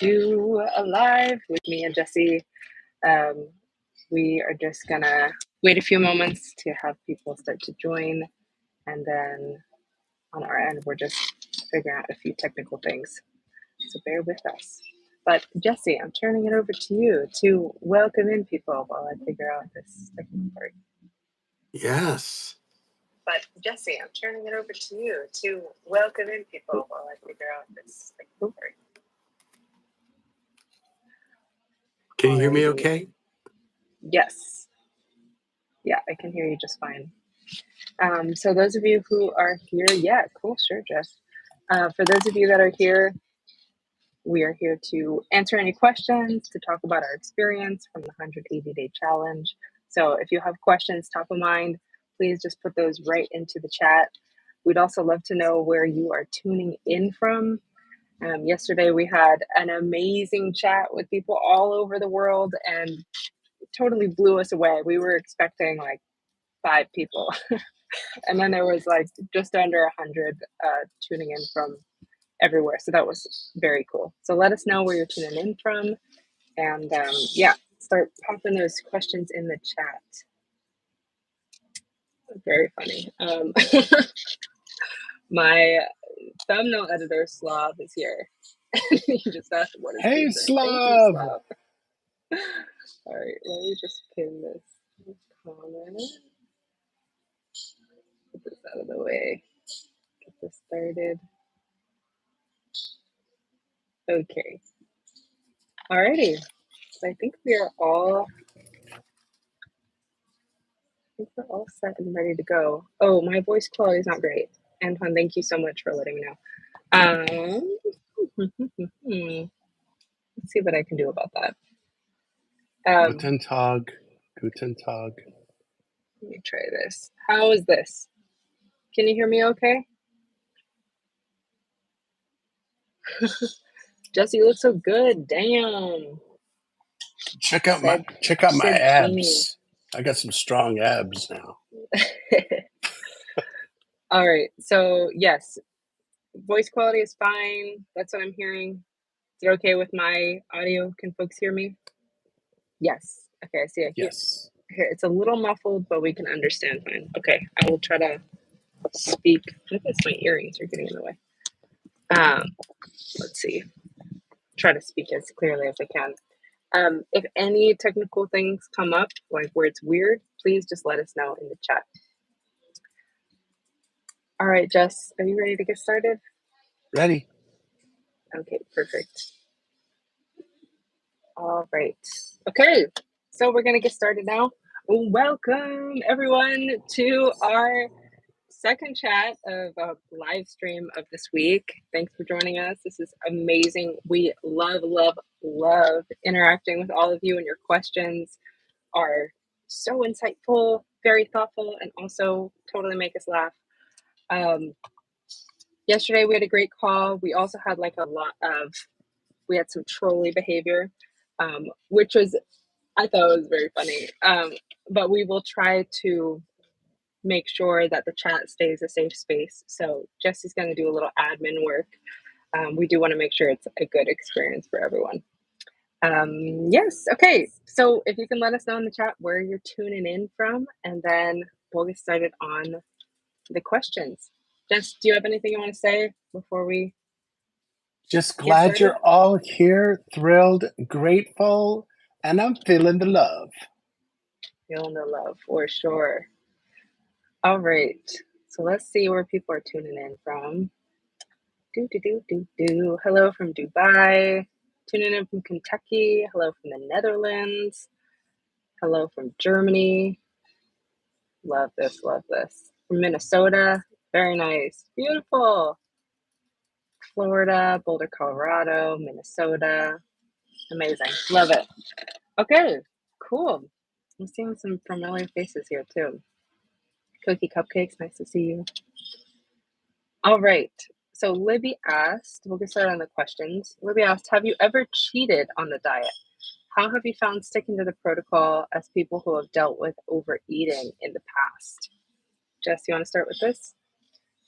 do a live with me and Jesse. Um, we are just gonna wait a few moments to have people start to join, and then on our end, we're just figuring out a few technical things. So bear with us. But Jesse, I'm turning it over to you to welcome in people while I figure out this technical part. Yes. But Jesse, I'm turning it over to you to welcome in people while I figure out this technical part. Can you hear me Alrighty. okay? Yes. Yeah, I can hear you just fine. So those of you who are here, yeah, cool, sure, Jess. For those of you that are here, we are here to answer any questions, to talk about our experience from the 180-day challenge. So if you have questions top of mind, please just put those right into the chat. We'd also love to know where you are tuning in from. Yesterday we had an amazing chat with people all over the world and totally blew us away. We were expecting like 5 people. And then there was like just under 100 tuning in from everywhere. So that was very cool. So let us know where you're tuning in from. And yeah, start popping those questions in the chat. Very funny. My thumbnail editor, Slav, is here. He just asked what is Hey, featuring. Thank you, Slav. Slav. All right, let me just pin this comment. Get this out of the way. Get this started. Okay. Alrighty. So I think we are all set and ready to go. Oh, my voice quality is not great. Anton, thank you so much for letting me know. Let's see what I can do about that. Guten Tag. Guten Tag. Let me try this. How is this? Can you hear me okay? Jesse, you look so good. Damn. Check out my abs. I got some strong abs now. All right. So yes, voice quality is fine. That's what I'm hearing. Is it okay with my audio? Can folks hear me? Yes. Okay, I see it. Yes. Here, it's a little muffled, but we can understand fine. Okay, I will try to speak. I guess my earrings are getting in the way. Let's see. Try to speak as clearly as I can. If any technical things come up, like where it's weird, please just let us know in the chat. All right, Jess, are you ready to get started? Ready. Okay, perfect. All right. Okay, so we're going to get started now. Welcome, everyone, to our second chat of a live stream of this week. Thanks for joining us. This is amazing. We love interacting with all of you, and your questions are so insightful, very thoughtful, and also totally make us laugh. Yesterday we had a great call. We also had like we had some trolly behavior, which was, I thought it was very funny. But we will try to make sure that the chat stays a safe space. So Jesse's going to do a little admin work. We do want to make sure it's a good experience for everyone. Yes, okay. So if you can let us know in the chat where you're tuning in from, and then we'll get started on the questions. Jess, do you have anything you want to say before we? Just glad you're all here, thrilled, grateful, and I'm feeling the love. Feeling the love, for sure. All right. So let's see where people are tuning in from. Hello from Dubai. Tuning in from Kentucky. Hello from the Netherlands. Hello from Germany. Love this, love this. From Minnesota. Very nice. Beautiful. Florida, Boulder, Colorado, Minnesota. Amazing. Love it. Okay, cool. I'm seeing some familiar faces here too. Cookie Cupcakes, nice to see you. All right. So Libby asked, we'll get started on the questions. Libby asked, have you ever cheated on the diet? How have you found sticking to the protocol as people who have dealt with overeating in the past? Jess, you want to start with this?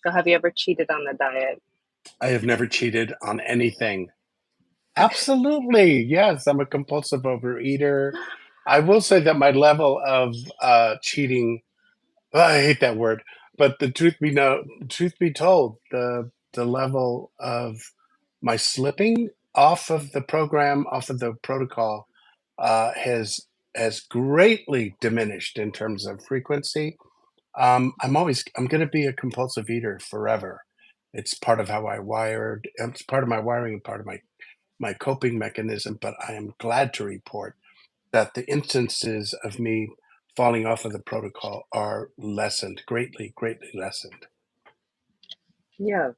So have you ever cheated on the diet? I have never cheated on anything. Absolutely. Yes, I'm a compulsive overeater. I will say that my level of cheating, I hate that word, but the truth be told, the level of my slipping off of the program, off of the protocol, has greatly diminished in terms of frequency. I'm going to be a compulsive eater forever. It's part of how I wired. It's part of my wiring, and part of my coping mechanism. But I am glad to report that the instances of me falling off of the protocol are lessened, greatly, greatly lessened. Yeah.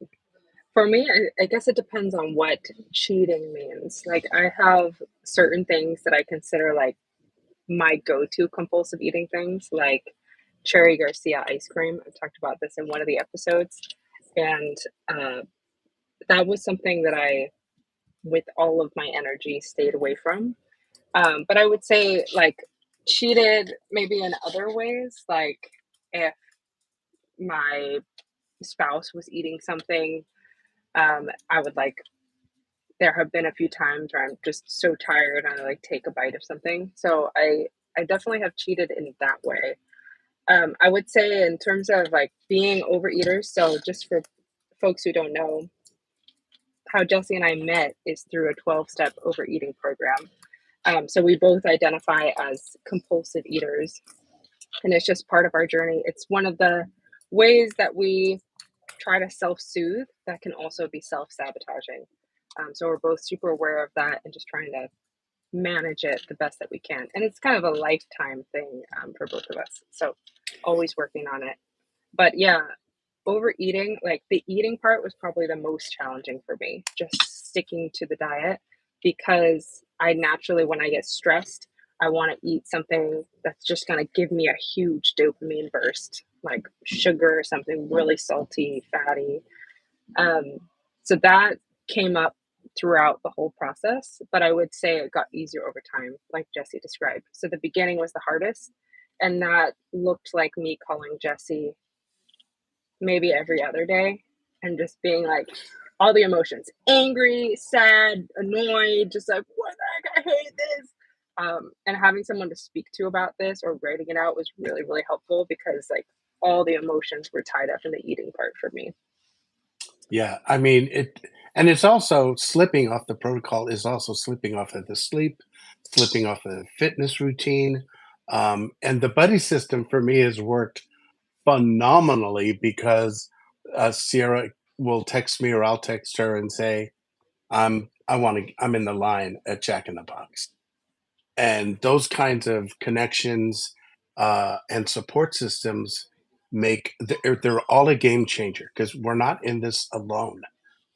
For me, I guess it depends on what cheating means. Like, I have certain things that I consider like my go-to compulsive eating things, like Cherry Garcia ice cream. I talked about this in one of the episodes, and uh, that was something that I, with all of my energy, stayed away from. But I would say, like, cheated maybe in other ways, like if my spouse was eating something, I would like. There have been a few times where I'm just so tired and I like take a bite of something. So I definitely have cheated in that way. I would say in terms of like being overeaters, so just for folks who don't know, how Jesse and I met is through a 12-step overeating program. So we both identify as compulsive eaters, and it's just part of our journey. It's one of the ways that we try to self soothe that can also be self sabotaging. So we're both super aware of that and just trying to manage it the best that we can. And it's kind of a lifetime thing for both of us. So always working on it. But yeah, overeating, like the eating part was probably the most challenging for me, just sticking to the diet because I naturally, when I get stressed, I want to eat something that's just going to give me a huge dopamine burst, like sugar, something really salty, fatty. Um, so that came up throughout the whole process, but I would say it got easier over time, like Jesse described. So the beginning was the hardest, and that looked like me calling Jesse maybe every other day and just being like all the emotions, angry, sad, annoyed, just like what the heck, I hate this. And having someone to speak to about this or writing it out was really, really helpful because like all the emotions were tied up in the eating part for me. Yeah, I mean it, and it's also slipping off the protocol is also slipping off of the sleep, slipping off of the fitness routine, and the buddy system for me has worked phenomenally because Sierra will text me or I'll text her and say, I'm in the line at Jack in the Box. And those kinds of connections and support systems they're all a game changer because we're not in this alone.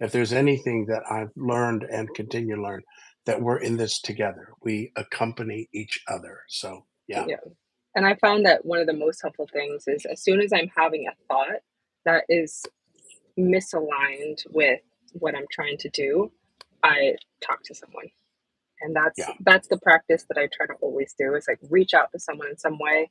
If there's anything that I've learned and continue to learn, that we're in this together. We accompany each other. So yeah, Yeah. And I found that one of the most helpful things is as soon as I'm having a thought that is misaligned with what I'm trying to do, I talk to someone. And yeah, that's the practice that I try to always do is like reach out to someone in some way.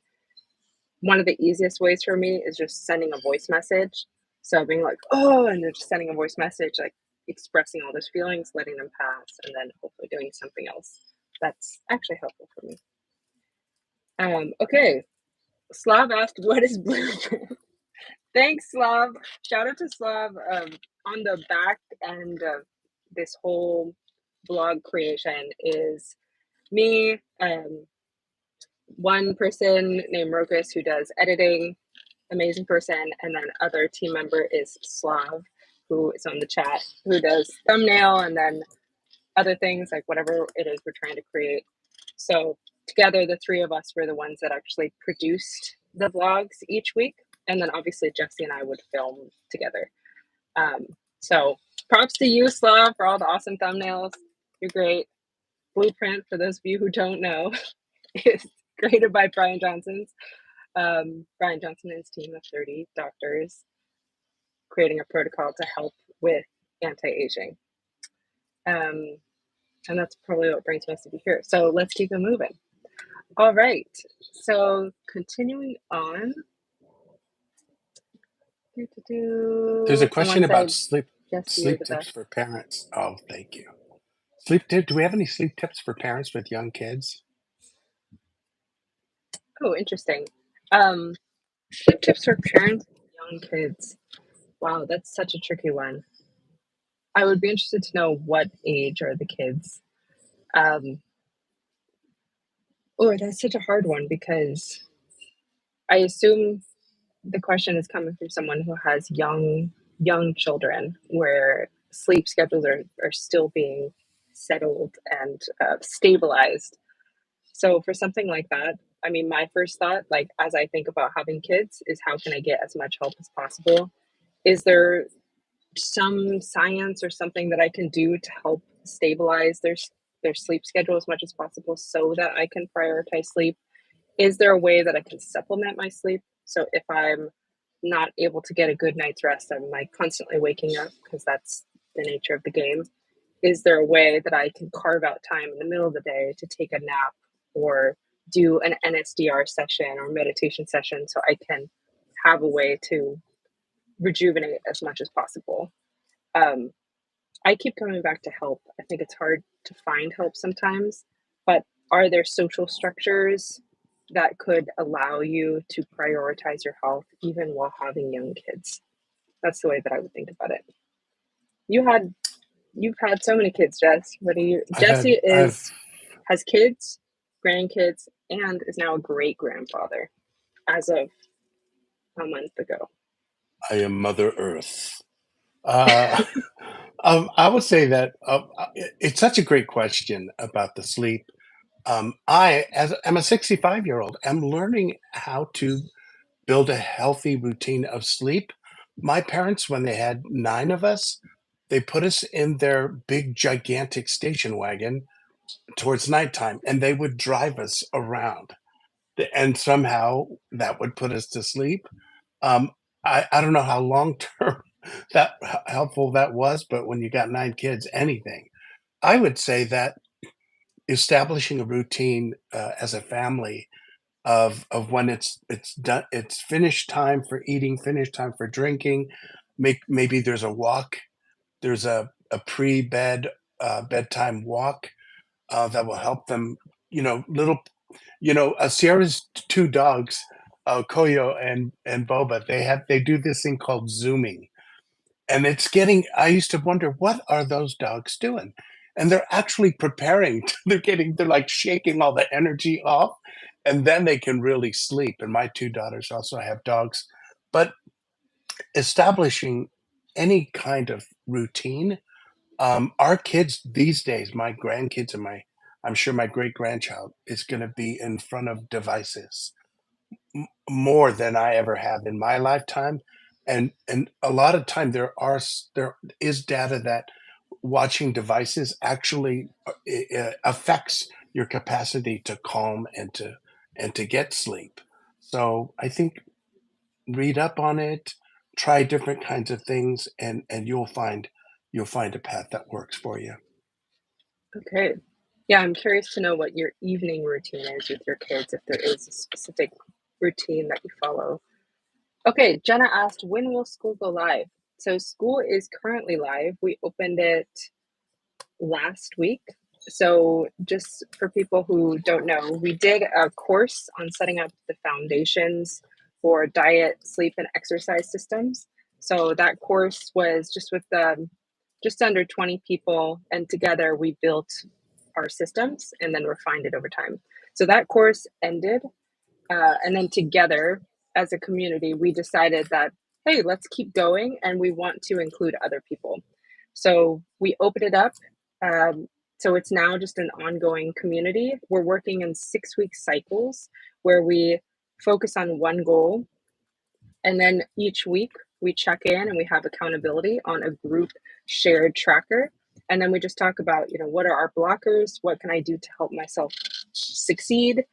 One of the easiest ways for me is just sending a voice message. So being like, oh, and then just sending a voice message, like expressing all those feelings, letting them pass, and then hopefully doing something else. That's actually helpful for me. Okay. Slav asked, what is blueprint? Thanks, Slav. Shout out to Slav. On the back end of this whole blog creation is me, one person named Rokas who does editing, amazing person, and then other team member is Slav, who is on the chat, who does thumbnail and then other things like whatever it is we're trying to create. So together, the three of us were the ones that actually produced the vlogs each week, and then obviously Jesse and I would film together. Um, so props to you, Slav, for all the awesome thumbnails. You're great. Blueprint, for those of you who don't know, is created by Brian Johnson's. Brian Johnson and his team of 30 doctors creating a protocol to help with anti-aging. Um, and that's probably what brings most of you here. So let's keep it moving. All right. So continuing on. there's a Someone question about said, Jesse, you're sleep the tips best. for parents. Oh, thank you. Sleep tip. Do we have any sleep tips for parents with young kids? Oh, interesting. Um, Sleep tips for parents with young kids. Wow, that's such a tricky one. I would be interested to know what age are the kids. Um, oh, that's such a hard one because I assume the question is coming from someone who has young children where sleep schedules are still being settled and stabilized. So for something like that, I mean, my first thought, like as I think about having kids, is how can I get as much help as possible? Is there some science or something that I can do to help stabilize their sleep schedule as much as possible so that I can prioritize sleep? Is there a way that I can supplement my sleep? So if I'm not able to get a good night's rest, I'm like constantly waking up because that's the nature of the game. Is there a way that I can carve out time in the middle of the day to take a nap or do an NSDR session or meditation session so I can have a way to rejuvenate as much as possible? Um, I keep coming back to help. I think it's hard to find help sometimes, but are there social structures that could allow you to prioritize your health even while having young kids? That's the way that I would think about it. You had you've had so many kids, Jess. What do you Jesse I've is has kids, grandkids, and is now a great grandfather as of a month ago. I am Mother Earth. Uh, I would say that it's such a great question about the sleep. As I'm a 65-year-old, am learning how to build a healthy routine of sleep. My parents, when they had 9 of us, they put us in their big, gigantic station wagon towards nighttime, and they would drive us around, and somehow that would put us to sleep. Um, I don't know how long term that helpful that was, but when you got 9 kids, anything. I would say that establishing a routine, as a family of when it's done, it's finished time for eating, finished time for drinking. Maybe there's a walk, there's a pre-bed, bedtime walk, that will help them, little Sierra's 2 dogs, Koyo and Boba, they do this thing called Zooming, and it's getting I used to wonder, "What are those dogs doing?" And they're actually preparing they're, like, shaking all the energy off, and then they can really sleep, and my 2 daughters also have dogs. But establishing any kind of routine, our kids these days, my grandkids and I'm sure my great-grandchild is gonna be in front of devices more than I ever have in my lifetime, and a lot of time there is data that watching devices actually affects your capacity to calm and to get sleep. So I think read up on it, try different kinds of things, and you'll find a path that works for you. Okay. Yeah, I'm curious to know what your evening routine is with your kids, if there is a specific routine that you follow. Okay, Jenna asked, when will school go live? So school is currently live. We opened it last week. So just for people who don't know, we did a course on setting up the foundations for diet, sleep, and exercise systems. So that course was just with just under 20 people, and together we built our systems and then refined it over time. So that course ended, and then together as a community, we decided that, hey, let's keep going and we want to include other people. So we opened it up. Um, so it's now just an ongoing community. We're working in 6 week cycles where we focus on one goal. And then each week we check in and we have accountability on a group shared tracker. And then we just talk about, what are our blockers? What can I do to help myself succeed?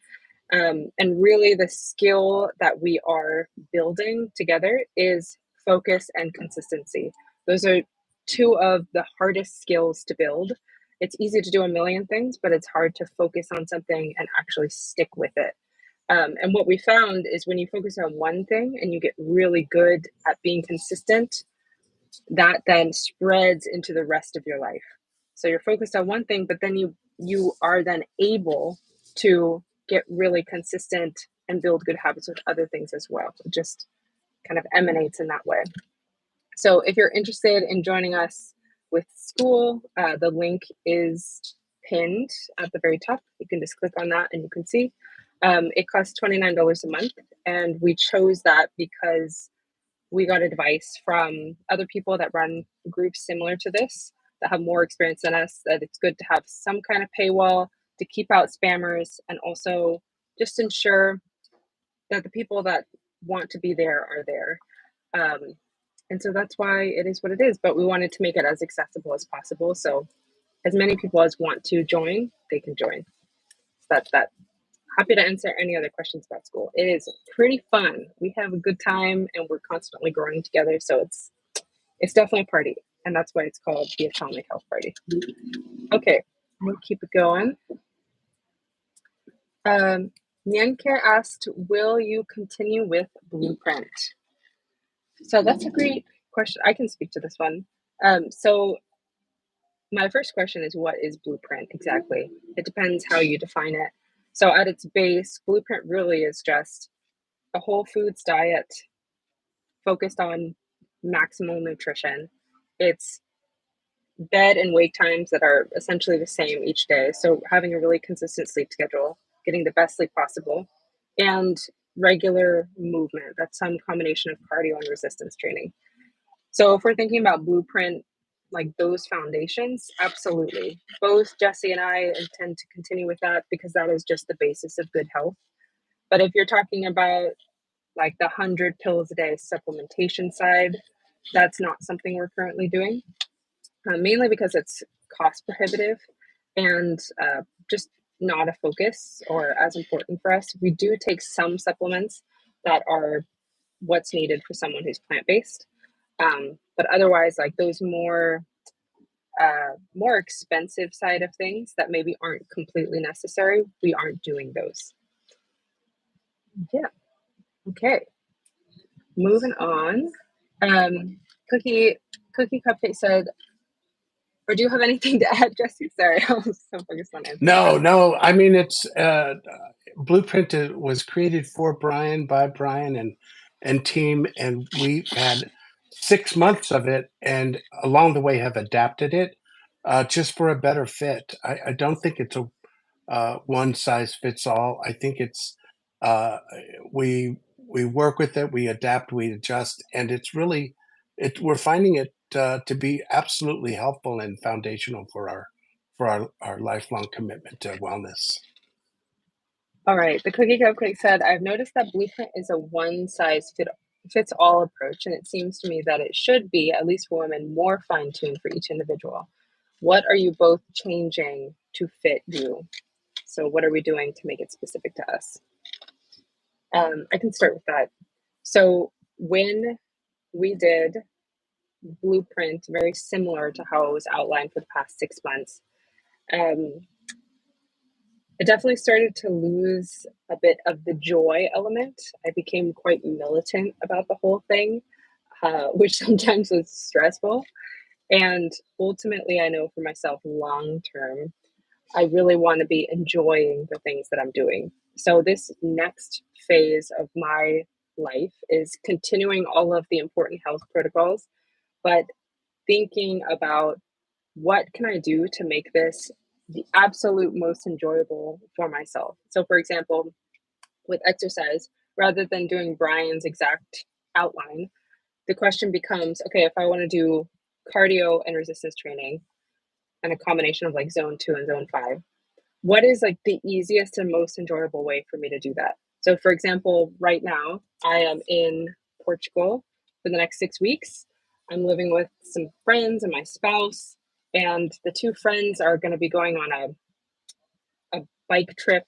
And really, the skill that we are building together is focus and consistency. Those are two of the hardest skills to build. It's easy to do a million things, but it's hard to focus on something and actually stick with it. And what we found is when you focus on one thing and you get really good at being consistent, that then spreads into the rest of your life. So you're focused on one thing, but then you are then able to get really consistent and build good habits with other things as well. It just kind of emanates in that way. So if you're interested in joining us with school, the link is pinned at the very top. You can just click on that and you can see. It costs $29 a month, and we chose that because we got advice from other people that run groups similar to this that have more experience than us, that it's good to have some kind of paywall to keep out spammers and also just ensure that the people that want to be there are there. Um, and so that's why it is what it is. But we wanted to make it as accessible as possible. So as many people as want to join, they can join. So that's that. Happy to answer any other questions about school. It is pretty fun. We have a good time and we're constantly growing together. So it's definitely a party. And that's why it's called the Atomic Health Party. Okay, we'll keep it going. Nyancare asked, will you continue with Blueprint? So that's a great question. I can speak to this one. So my first question is, what is Blueprint exactly? It depends how you define it. So at its base, Blueprint really is just a whole foods diet focused on maximal nutrition. It's bed and wake times that are essentially the same each day. So having a really consistent sleep schedule, getting the best sleep possible, and regular movement. That's some combination of cardio and resistance training. So if we're thinking about Blueprint, like those foundations, absolutely. Both Jesse and I intend to continue with that because that is just the basis of good health. But if you're talking about like the 100 pills a day supplementation side, that's not something we're currently doing, mainly because it's cost prohibitive and just not a focus or as important for us. We do take some supplements that are what's needed for someone who's plant-based. But otherwise, like those more expensive side of things that maybe aren't completely necessary, we aren't doing those. Yeah. Okay. Moving on. Cookie Cupcake said, or do you have anything to add, Jesse? Sorry, I was so focused on answering No, that. no. I mean, it's Blueprint was created for Brian by Brian and team, and we've had 6 months of it, and along the way have adapted it just for a better fit. I don't think it's a one size fits all. I think it's uh, we work with it, we adapt, we adjust, and it's really we're finding it to be absolutely helpful and foundational for our lifelong commitment to wellness. All right. The Cookie Cupcake said, I've noticed that Blueprint is a fits all approach, and it seems to me that it should be, at least for women, more fine tuned for each individual. What are you both changing to fit you? So, what are we doing to make it specific to us? I can start with that. So, when we did Blueprint, very similar to how it was outlined for the past 6 months, um, I definitely started to lose a bit of the joy element. I became quite militant about the whole thing, which sometimes was stressful. And ultimately, I know for myself, long term, I really want to be enjoying the things that I'm doing. So, this next phase of my life is continuing all of the important health protocols, but thinking about what can I do to make this the absolute most enjoyable for myself. So, for example, with exercise, rather than doing Brian's exact outline, the question becomes, okay, if I want to do cardio and resistance training and a combination of like zone 2 and zone 5, what is like the easiest and most enjoyable way for me to do that? So, for example, right now I am in Portugal for the next 6 weeks. I'm living with some friends and my spouse, and the two friends are going to be going on a bike trip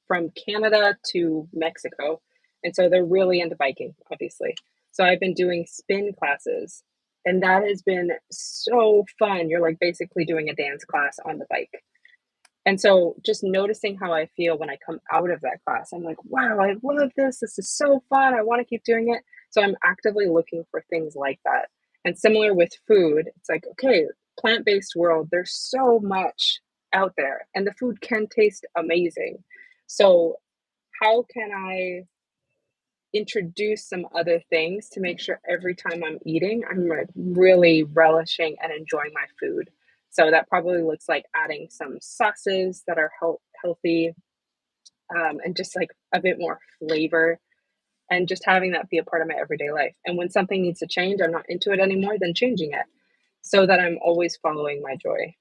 from Canada to Mexico. And so they're really into biking, obviously. So I've been doing spin classes, and that has been so fun. You're like basically doing a dance class on the bike. And so just noticing how I feel when I come out of that class, I'm like, wow, I love this. This is so fun. I want to keep doing it. So I'm actively looking for things like that. And similar with food, it's like, okay, plant-based world, there's so much out there and the food can taste amazing. So how can I introduce some other things to make sure every time I'm eating, I'm like really relishing and enjoying my food. So that probably looks like adding some sauces that are healthy, and just like a bit more flavor, and just having that be a part of my everyday life. And when something needs to change, I'm not into it anymore, then changing it so that I'm always following my joy.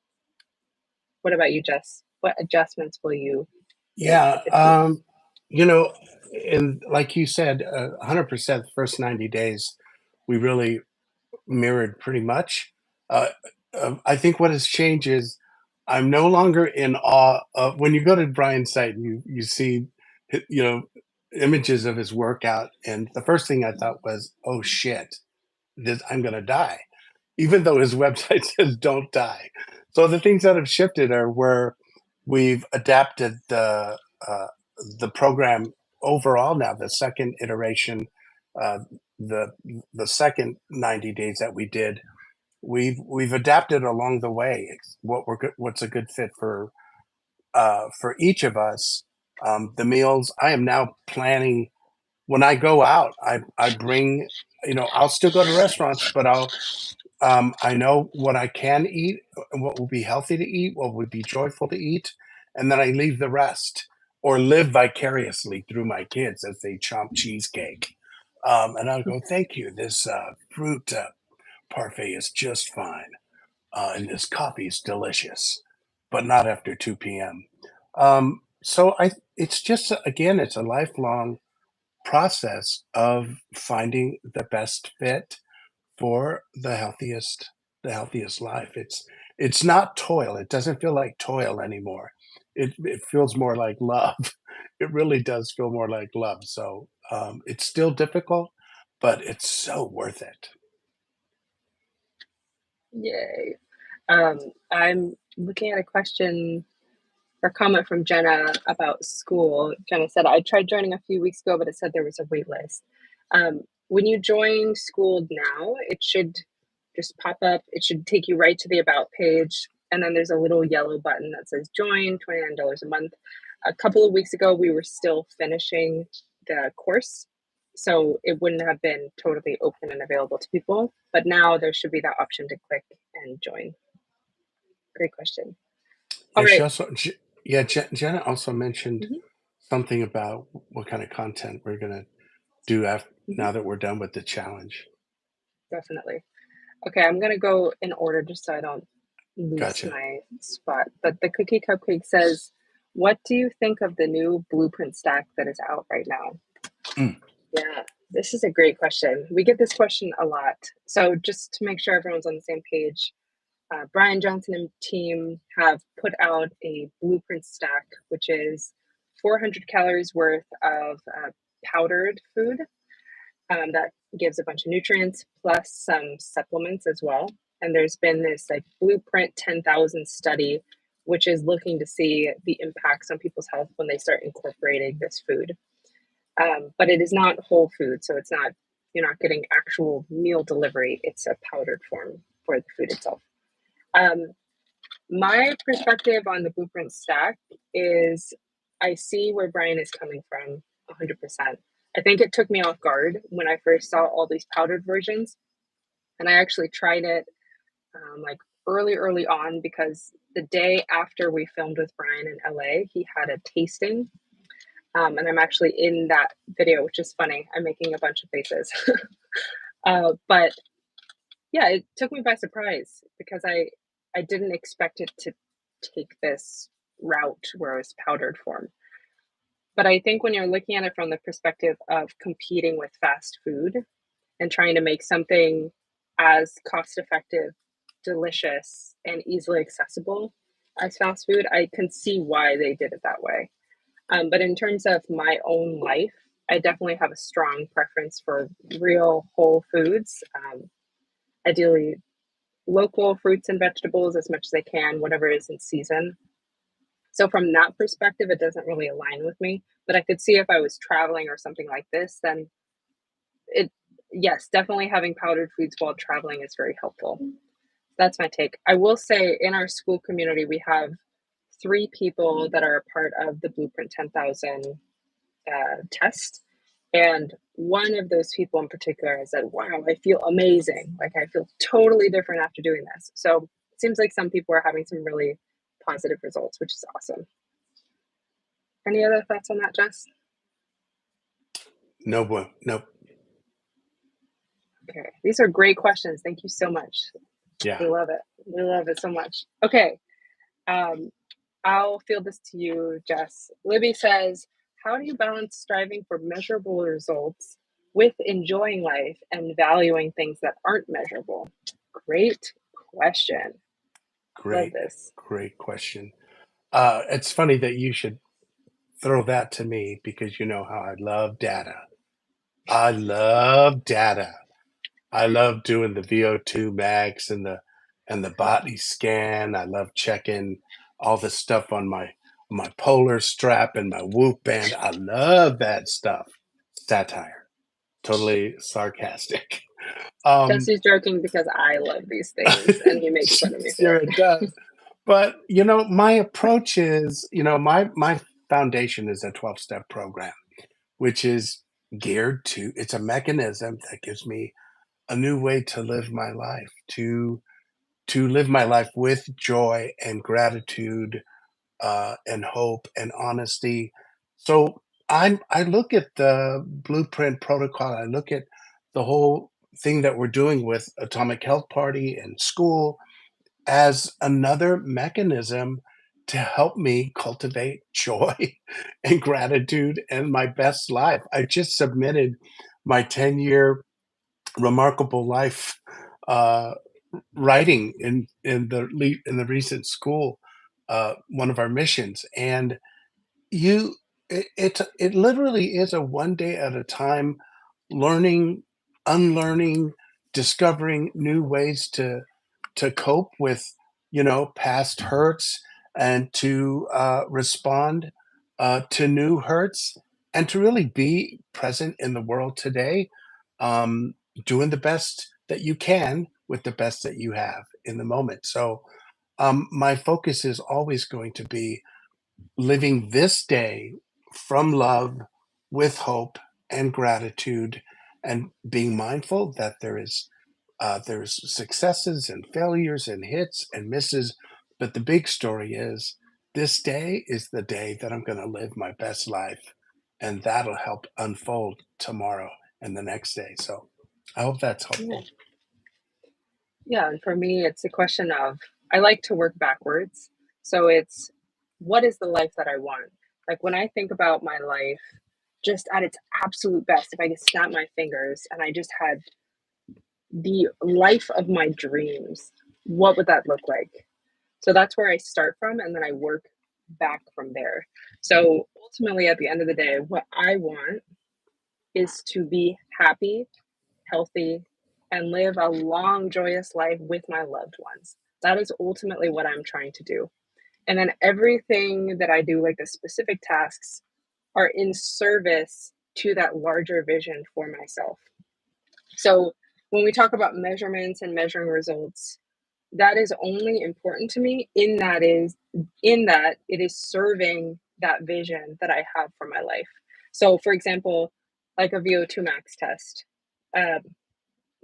What about you, Jess? What adjustments will you make Yeah, with the team? you know, and like you said, 100% the first 90 days, we really mirrored pretty much. Uh, I think what has changed is I'm no longer in awe of when you go to Brian's site and you see, you know, images of his workout, and the first thing I thought was, "Oh shit, this I'm gonna die," even though his website says "Don't die." So the things that have shifted are where we've adapted uh, the program overall now. The second iteration, uh, the the second 90 days that we did, we've adapted along the way. What's a good fit for each of us. The meals I am now planning when I go out. I bring, I'll still go to restaurants, but I know what I can eat, what will be healthy to eat, what would be joyful to eat, and then I leave the rest or live vicariously through my kids as they chomp cheesecake. And I'll go, thank you. This fruit parfait is just fine, and this coffee is delicious, but not after 2 p.m. It's just again, it's a lifelong process of finding the best fit for the healthiest life. It's not toil. It doesn't feel like toil anymore. It feels more like love. It really does feel more like love. So it's still difficult, but it's so worth it. Yay. I'm looking at a question or comment from Jenna about school. Jenna said, I tried joining a few weeks ago, but it said there was a wait list. When you join school now, it should just pop up. It should take you right to the About page. And then there's a little yellow button that says join, $29 a month. A couple of weeks ago, we were still finishing the course. So it wouldn't have been totally open and available to people. But now there should be that option to click and join. Great question. All Yeah, she right. also, yeah, Jenna also mentioned Mhm, something about what kind of content we're gonna do after mhm. now that we're done with the challenge. Definitely. Okay, I'm gonna go in order just so I don't lose Gotcha. my spot. But the cookie cupcake says, "What do you think of the new blueprint stack that is out right now?" Mm, Yeah, this is a great question. We get this question a lot. So just to make sure everyone's on the same page, Brian Johnson and team have put out a blueprint stack, which is 400 calories worth of powdered food that gives a bunch of nutrients plus some supplements as well. And there's been this like Blueprint 10,000 study, which is looking to see the impacts on people's health when they start incorporating this food. But it is not whole food, so it's not you're not getting actual meal delivery. It's a powdered form for the food itself. Um, my perspective on the Blueprint stack is I see where Brian is coming from 100%. I think it took me off guard when I first saw all these powdered versions. And I actually tried it like early on because the day after we filmed with Brian in LA, he had a tasting. And I'm actually in that video, which is funny. I'm making a bunch of faces. But yeah, it took me by surprise because I didn't expect it to take this route where it was powdered form. But I think when you're looking at it from the perspective of competing with fast food and trying to make something as cost effective, delicious, and easily accessible as fast food, I can see why they did it that way. But in terms of my own life, I definitely have a strong preference for real whole foods. Ideally, local fruits and vegetables as much as I can, whatever is in season. So from that perspective, it doesn't really align with me. But I could see if I was traveling or something like this, then it yes, definitely having powdered foods while traveling is very helpful. That's my take. I will say in our school community, we have 3 people that are a part of the Blueprint 10,000 test. And one of those people in particular has said, wow, I feel amazing. Like I feel totally different after doing this. So it seems like some people are having some really positive results, which is awesome. Any other thoughts on that, Jess? Nope. Okay. These are great questions. Thank you so much. Yeah, We love it. We love it so much. Okay. Um, I'll field this to you, Jess. Libby says, how do you balance striving for measurable results with enjoying life and valuing things that aren't measurable? Great question. Love great, this. great question. It's funny that you should throw that to me because you know how I love data. I love data. I love doing the VO2 max and the body scan. I love checking all the stuff on my polar strap and my Whoop band. I love that stuff. Satire, totally sarcastic. Um, Jesse's joking because I love these things and he makes fun of me for sure it does. But you know, my approach is, you know, my foundation is a 12-step program, which is geared to. It's a mechanism that gives me a new way to live my life, to live my life with joy and gratitude, and hope and honesty. So I look at the blueprint protocol. I look at the whole thing that we're doing with Atomic Health Party and school as another mechanism to help me cultivate joy and gratitude and my best life. I just submitted my 10-year remarkable life uh, writing in the recent school, one of our missions, and you it literally is a one day at a time learning, unlearning, discovering new ways to cope with, you know, past hurts and to respond to new hurts and to really be present in the world today, um, doing the best that you can with the best that you have in the moment. So my focus is always going to be living this day from love with hope and gratitude and being mindful that there's successes and failures and hits and misses, but the big story is this day is the day that I'm going to live my best life, and that'll help unfold tomorrow and the next day. So I hope that's Yeah. helpful. Yeah, and for me, it's a question of I like to work backwards. So it's what is the life that I want? Like when I think about my life, just at its absolute best, if I could snap my fingers and I just had the life of my dreams, what would that look like? So that's where I start from, and then I work back from there. So ultimately, at the end of the day, what I want is to be happy, healthy, and live a long, joyous life with my loved ones. That is ultimately what I'm trying to do. And then everything that I do, like the specific tasks, are in service to that larger vision for myself. So when we talk about measurements and measuring results, that is only important to me in that it is serving that vision that I have for my life. So for example, like a VO2 max test, um,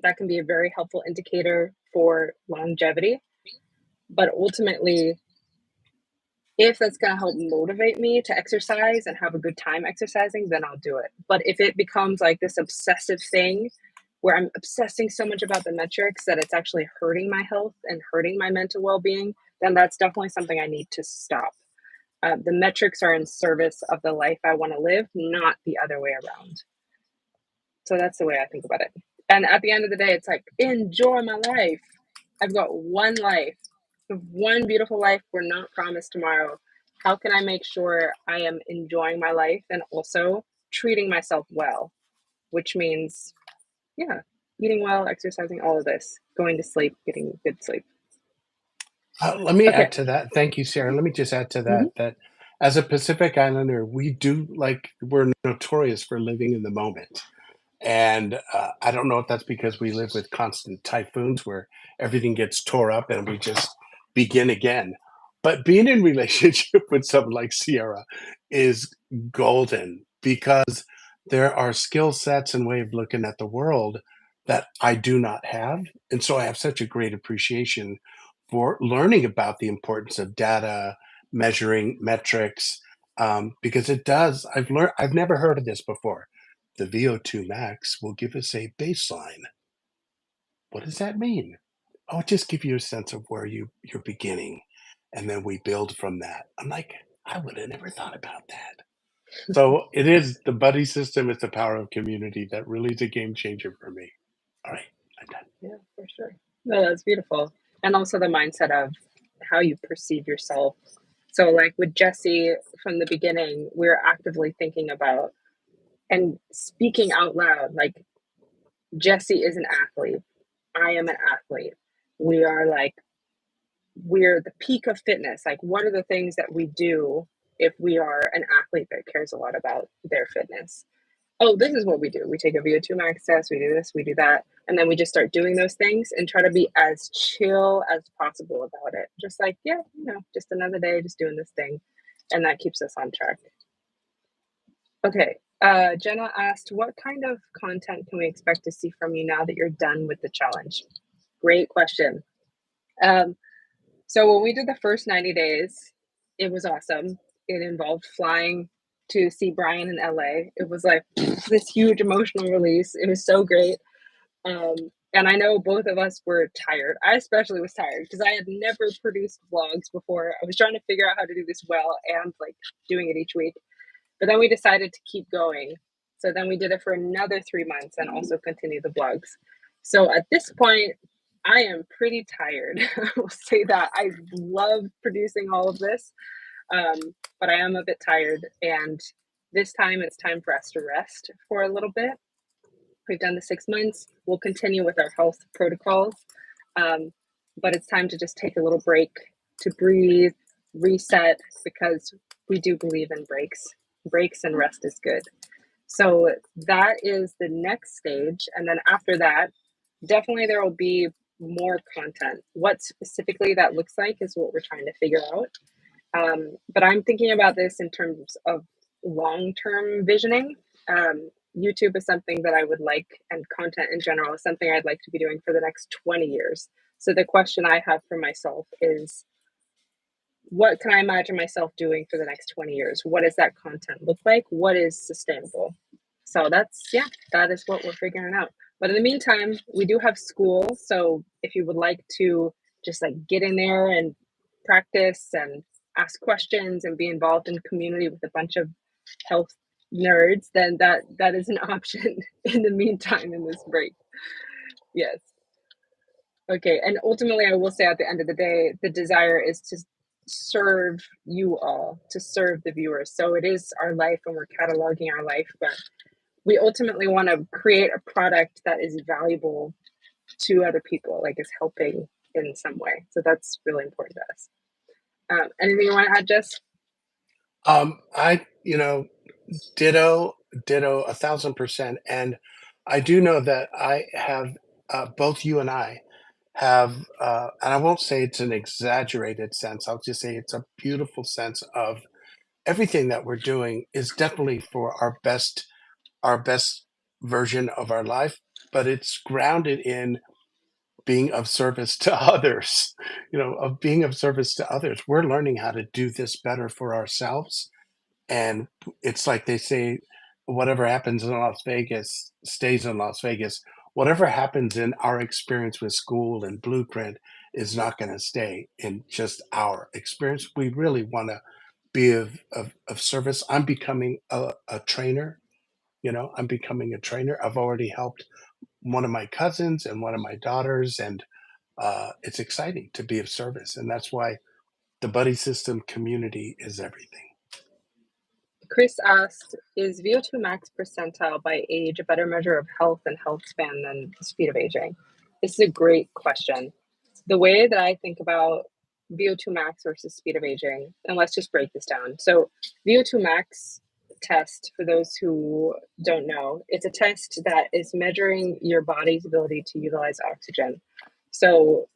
that can be a very helpful indicator for longevity. But ultimately, if that's going to help motivate me to exercise and have a good time exercising, then I'll do it. But if it becomes like this obsessive thing where I'm obsessing so much about the metrics that it's actually hurting my health and hurting my mental well being, then that's definitely something I need to stop. The metrics are in service of the life I want to live, not the other way around. So that's the way I think about it. And at the end of the day, it's like, enjoy my life. I've got one life, one beautiful life. We're not promised tomorrow. How can I make sure I am enjoying my life and also treating myself well? Which means, yeah, eating well, exercising, all of this, going to sleep, getting good sleep. Let me Okay. add to that. Thank you, Sarah. Let me just add to Mm-hmm. that that as a Pacific Islander, we do like we're notorious for living in the moment. And I don't know if that's because we live with constant typhoons where everything gets tore up and we just begin again. But being in relationship with someone like Sierra is golden because there are skill sets and way of looking at the world that I do not have. And so I have such a great appreciation for learning about the importance of data, measuring metrics, because it does. I've never heard of this before. The VO2 max will give us a baseline. What does that mean? Oh, just give you a sense of where you're beginning, and then we build from that. I'm like, I would have never thought about that. So it is the buddy system. It's the power of community that really is a game changer for me. All right, I'm done. Yeah, for sure. No, that's beautiful. And also the mindset of how you perceive yourself. So, like with Jesse from the beginning, we are actively thinking about and speaking out loud. Like, Jesse is an athlete. I am an athlete. We are like, we're the peak of fitness. Like, what are the things that we do if we are an athlete that cares a lot about their fitness? Oh, this is what we do. We take a VO2 max test, we do this, we do that. And then we just start doing those things and try to be as chill as possible about it. Just like, yeah, just another day, just doing this thing. And that keeps us on track. Okay. Jenna asked, what kind of content can we expect to see from you now that you're done with the challenge? Great question. Um, so when we did the first 90 days, it was awesome. It involved flying to see Brian in LA. It was like this huge emotional release. It was so great. Um, and I know both of us were tired. I especially was tired because I had never produced vlogs before. I was trying to figure out how to do this well and like doing it each week. But then we decided to keep going. So then we did it for another 3 months and also continue the vlogs. So at this point, I am pretty tired. I will say that. I love producing all of this, but I am a bit tired. And this time it's time for us to rest for a little bit. We've done the 6 months. We'll continue with our health protocols. Um, but it's time to just take a little break to breathe, reset, because we do believe in breaks. Breaks and rest is good. So that is the next stage. And then after that, definitely there will be more content. What specifically that looks like is what we're trying to figure out. But I'm thinking about this in terms of long-term visioning. YouTube is something that I would like, and content in general is something I'd like to be doing for the next 20 years. So the question I have for myself is, what can I imagine myself doing for the next 20 years? What does that content look like? What is sustainable? So that is what we're figuring out. But in the meantime, we do have school. So if you would like to just like get in there and practice and ask questions and be involved in community with a bunch of health nerds, then that is an option in the meantime in this break. Yes. Okay. And ultimately, I will say at the end of the day, the desire is to serve you all, to serve the viewers. So it is our life and we're cataloging our life, but we ultimately want to create a product that is valuable to other people, like is helping in some way. So that's really important to us. Anything you want to add, Jess? I, ditto, ditto, 1,000%. And I do know that I have, both you and I have, and I won't say it's an exaggerated sense. I'll just say it's a beautiful sense of everything that we're doing is definitely for our best version of our life, but it's grounded in being of service to others, of being of service to others. We're learning how to do this better for ourselves. And it's like they say, whatever happens in Las Vegas stays in Las Vegas. Whatever happens in our experience with school and Blueprint is not going to stay in just our experience. We really want to be of service. I'm becoming a trainer. I'm becoming a trainer. I've already helped one of my cousins and one of my daughters, and it's exciting to be of service. And that's why the buddy system community is everything. Chris asked, is VO2 max percentile by age a better measure of health and health span than the speed of aging? This is a great question. The way that I think about VO2 max versus speed of aging, and let's just break this down. So VO2 max test, for those who don't know, it's a test that is measuring your body's ability to utilize oxygen. So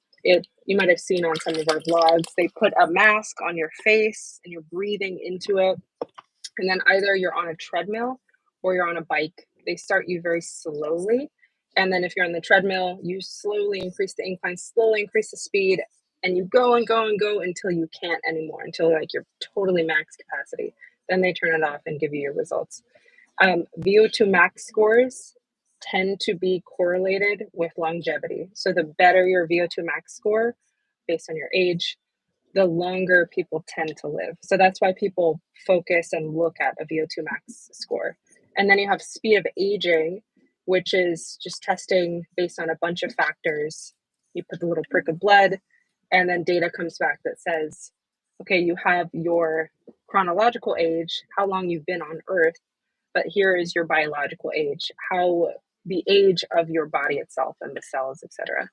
you might have seen on some of our vlogs, they put a mask on your face and you're breathing into it. And then either you're on a treadmill or you're on a bike. They start you very slowly. And then if you're on the treadmill, you slowly increase the incline, slowly increase the speed, and you go and go and go until you can't anymore, until like you're totally max capacity. Then they turn it off and give you your results. VO2 max scores tend to be correlated with longevity. So the better your VO2 max score based on your age, the longer people tend to live. So that's why people focus and look at a VO2 max score. And then you have speed of aging, which is just testing based on a bunch of factors. You put the little prick of blood, and then data comes back that says, okay, you have your chronological age, how long you've been on Earth, but here is your biological age, how the age of your body itself and the cells, etc.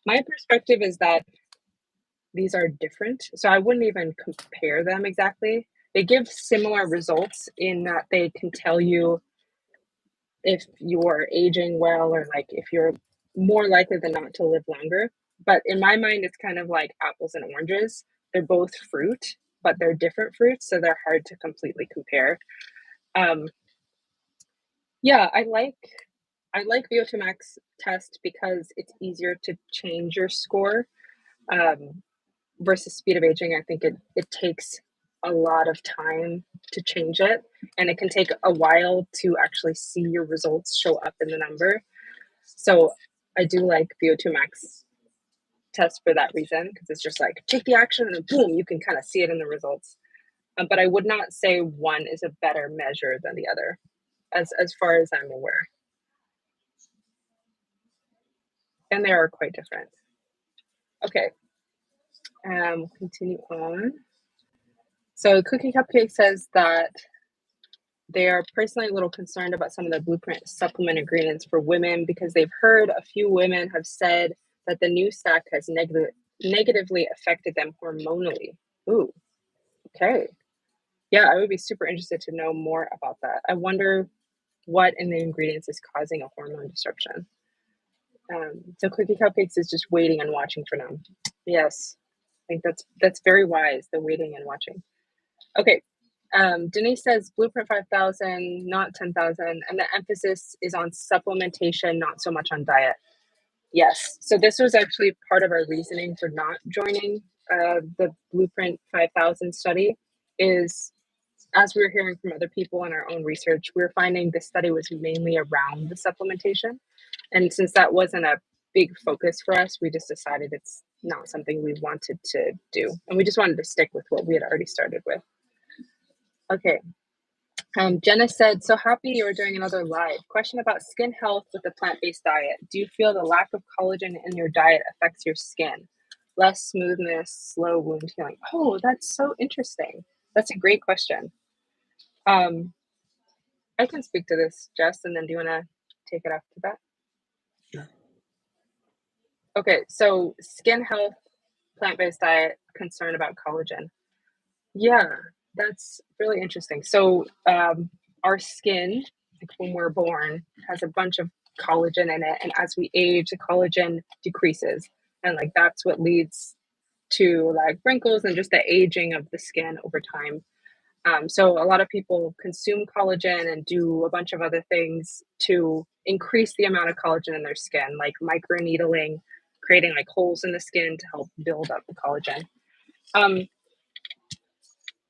My perspective is that these are different. So I wouldn't even compare them exactly. They give similar results in that they can tell you if you're aging well or like if you're more likely than not to live longer. But in my mind, it's kind of like apples and oranges. They're both fruit, but they're different fruits, so they're hard to completely compare. Um, yeah, I like VO2 max test because it's easier to change your score. Um, versus speed of aging, I think it takes a lot of time to change it, and it can take a while to actually see your results show up in the number. So I do like VO2 max test for that reason, because it's just like take the action and boom, you can kind of see it in the results. But I would not say one is a better measure than the other, as far as I'm aware, and they are quite different. Okay, continue on. So Cookie Cupcake says that they are personally a little concerned about some of the Blueprint supplement ingredients for women because they've heard a few women have said that the new stack has negatively affected them hormonally. Ooh, okay. Yeah, I would be super interested to know more about that. I wonder what in the ingredients is causing a hormone disruption. So Cookie Cupcakes is just waiting and watching for now. Yes, I think that's very wise, the waiting and watching. Okay. Denise says Blueprint 5,000, not 10,000, and the emphasis is on supplementation, not so much on diet. Yes. So this was actually part of our reasoning for not joining the Blueprint 5,000 study is as we were hearing from other people in our own research, we were finding this study was mainly around the supplementation. And since that wasn't a big focus for us, we just decided it's not something we wanted to do. And we just wanted to stick with what we had already started with. Okay. Jenna said, so happy you are doing another live. Question about skin health with a plant-based diet. Do you feel the lack of collagen in your diet affects your skin? Less smoothness, slow wound healing. Oh, that's so interesting. That's a great question. Um, I can speak to this, Jess, and then do you want to take it after that? Sure. Okay, so skin health, plant-based diet, concern about collagen. Yeah, that's really interesting. So, our skin, like when we're born, has a bunch of collagen in it, and as we age, the collagen decreases, and like that's what leads to like wrinkles and just the aging of the skin over time. So a lot of people consume collagen and do a bunch of other things to increase the amount of collagen in their skin, like microneedling, creating like holes in the skin to help build up the collagen. Um,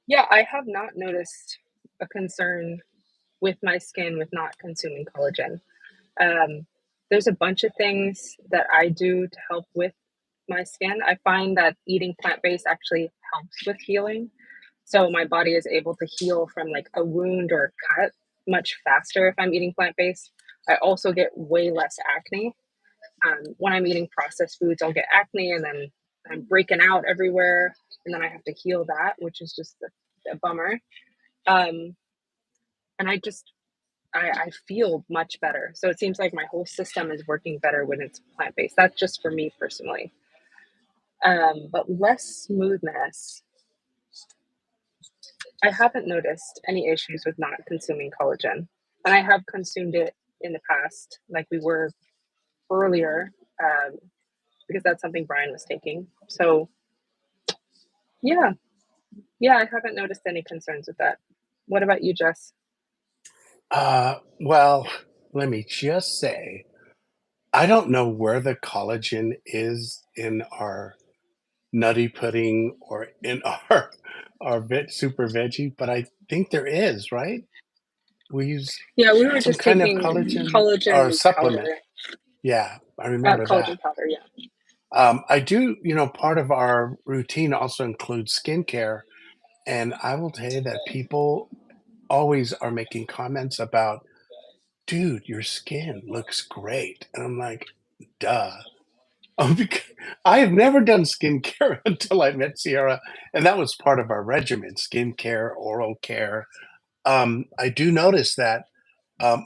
Yeah, I have not noticed a concern with my skin with not consuming collagen. Um, there's a bunch of things that I do to help with my skin. I find that eating plant based actually helps with healing. So my body is able to heal from like a wound or a cut much faster if I'm eating plant based. I also get way less acne. When I'm eating processed foods, I'll get acne and then I'm breaking out everywhere. And then I have to heal that, which is just a bummer. Um, and I feel much better. So it seems like my whole system is working better when it's plant based. That's just for me personally. But less smoothness. I haven't noticed any issues with not consuming collagen, and I have consumed it in the past, like we were earlier, um, because that's something Brian was taking. So yeah, yeah, I haven't noticed any concerns with that. What about you, Jess? Well, let me just say, I don't know where the collagen is in our nutty pudding or in our super veggie, but I think there is, right? We use Yeah, we were some just kind of taking collagen or collagen supplement. powder, Yeah, I remember that. collagen powder. Yeah, I do, part of our routine also includes skincare, and I will tell you that people always are making comments about, "Dude, your skin looks great." And I'm like, "Duh." Because I have never done skincare until I met Sierra, and that was part of our regimen, skincare, oral care. I do notice that,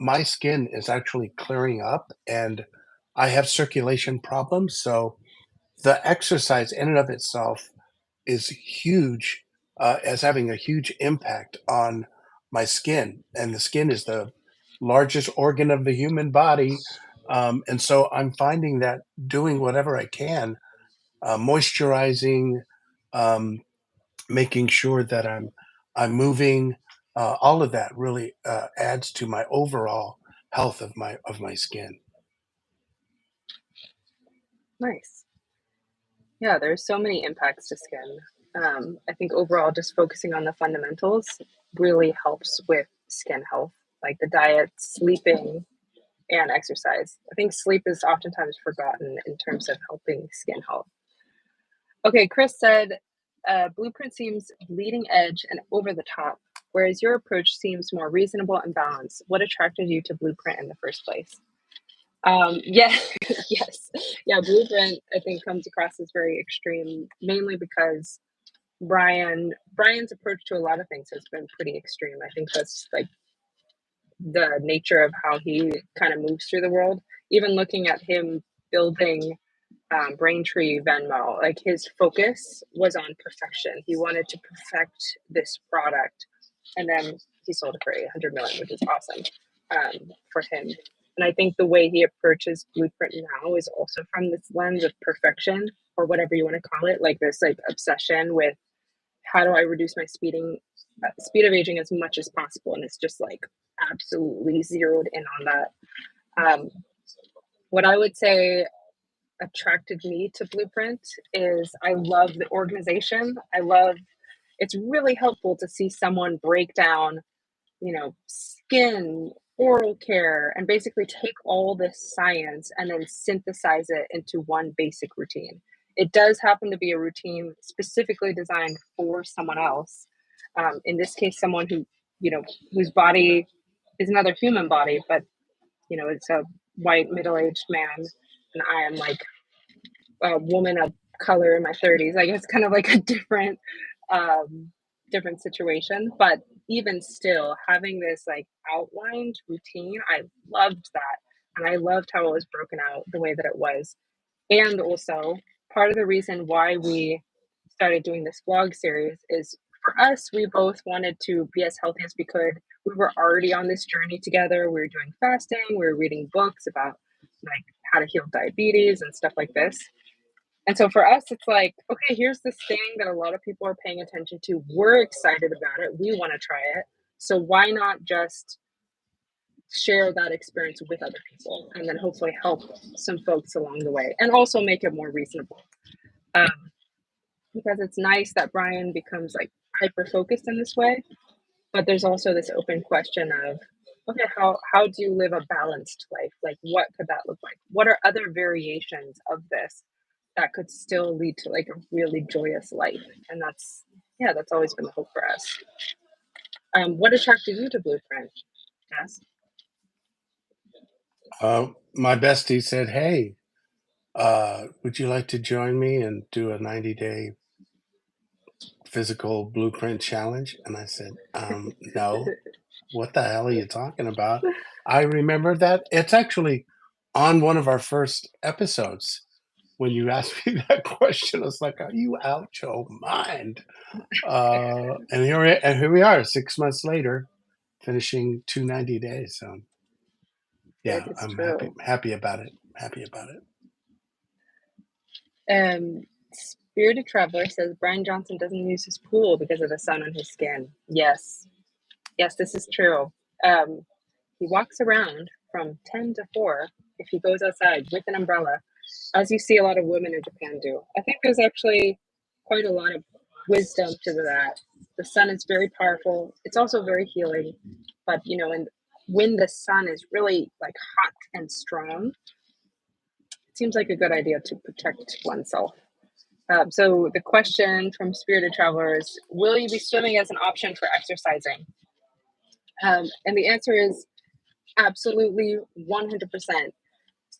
my skin is actually clearing up, and I have circulation problems, so the exercise in and of itself is huge, as having a huge impact on my skin, and the skin is the largest organ of the human body, and so I'm finding that doing whatever I can, moisturizing, um, making sure that I'm moving, all of that really, adds to my overall health of my skin. nice. Yeah, there's so many impacts to skin. I think overall, just focusing on the fundamentals really helps with skin health, like the diet, sleeping, and exercise. I think sleep is oftentimes forgotten in terms of helping skin health. Okay, Chris said, Blueprint seems bleeding edge and over the top, whereas your approach seems more reasonable and balanced. What attracted you to Blueprint in the first place? Yeah, yes. Yeah, Blueprint, I think, comes across as very extreme, mainly because Brian's approach to a lot of things has been pretty extreme. I think that's like the nature of how he kind of moves through the world. Even looking at him building Braintree Venmo, like his focus was on perfection. He wanted to perfect this product, and then he sold it for 800 million, which is awesome for him. And I think the way he approaches Blueprint now is also from this lens of perfection, or whatever you want to call it, like this like obsession with how do I reduce my speed of aging as much as possible, and it's just like absolutely zeroed in on that. Um, what I would say attracted me to Blueprint is I love the organization. I love it's really helpful to see someone break down, skin, oral care, and basically take all this science and then synthesize it into one basic routine. It does happen to be a routine specifically designed for someone else. In this case, someone you know, whose body is another human body, but it's a white middle-aged man, and I am like a woman of color in my 30s. I guess kind of like a um, different situation. But even still, having this like outlined routine, I loved that, and I loved how it was broken out the way that it was. And also, part of the reason why we started doing this vlog series is for us, we both wanted to be as healthy as we could. We were already on this journey together. We were doing fasting, we were reading books about like how to heal diabetes and stuff like this. And so for us, it's like, okay, here's this thing that a lot of people are paying attention to. We're excited about it. We want to try it. So why not just share that experience with other people and then hopefully help some folks along the way and also make it more reasonable? Um, because it's nice that Brian becomes like hyper focused in this way, but there's also this open question of, okay, how do you live a balanced life? Like, what could that look like? What are other variations of this that could still lead to like a really joyous life? And that's always been the hope for us. What attracted you to Blueprint, Jess? My bestie said, "Hey, would you like to join me and do a 90-day physical blueprint challenge?" And I said, no. What the hell are you talking about?" I remember that it's actually on one of our first episodes. when you asked me that question. I was like, "Are you out your mind?" And here we are, 6 months later, finishing 290 days. So It yeah, is I'm true. happy about it. Happy about it. Spirited Traveler says Brian Johnson doesn't use his pool because of the sun on his skin. Yes, yes, this is true. Um, he walks around from 10 to 4 if he goes outside with an umbrella, as you see a lot of women in Japan do. I think there's actually quite a lot of wisdom to that. The sun is very powerful. It's also very healing, but and when the sun is really like hot and strong, it seems like a good idea to protect oneself. So the question from Spirited Traveler is, will you be swimming as an option for exercising? And the answer is absolutely 100%.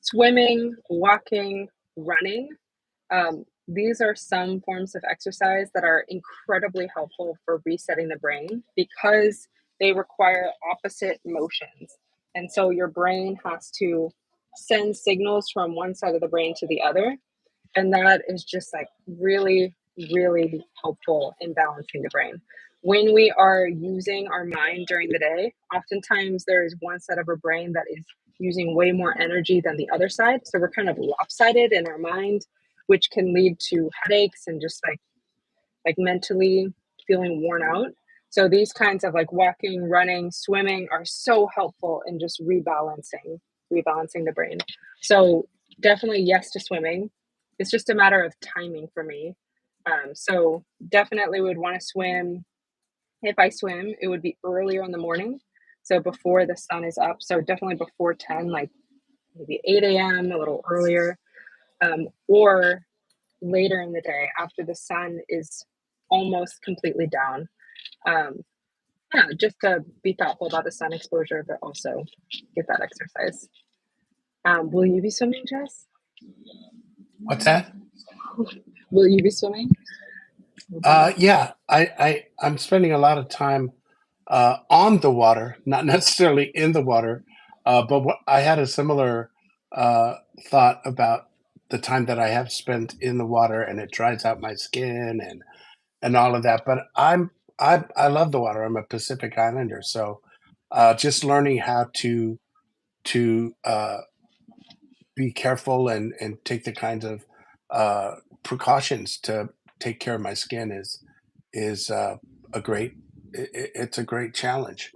Swimming, walking, running. These are some forms of exercise that are incredibly helpful for resetting the brain because they require opposite motions. And so your brain has to send signals from one side of the brain to the other. And that is just like really, really helpful in balancing the brain. When we are using our mind during the day, oftentimes there is one side of our brain that is using way more energy than the other side. So we're kind of lopsided in our mind, which can lead to headaches and just like mentally feeling worn out. So these kinds of like walking, running, swimming are so helpful in just rebalancing the brain. So definitely yes to swimming. It's just a matter of timing for me. So definitely would want to swim. If I swim, it would be earlier in the morning. So before the sun is up. So definitely before 10, like maybe 8 a.m., a little earlier. Or later in the day after the sun is almost completely down. Um, yeah, just to be thoughtful about the sun exposure, but also get that exercise. Will you be swimming, Jess? What's that? Will you be swimming? Yeah, I'm spending a lot of time on the water, not necessarily in the water. But what I had a similar uh, thought about the time that I have spent in the water, and it dries out my skin and all of that. But I love the water. I'm a Pacific Islander, so just learning how to be careful and take the kinds of precautions to take care of my skin is a great it's a great challenge.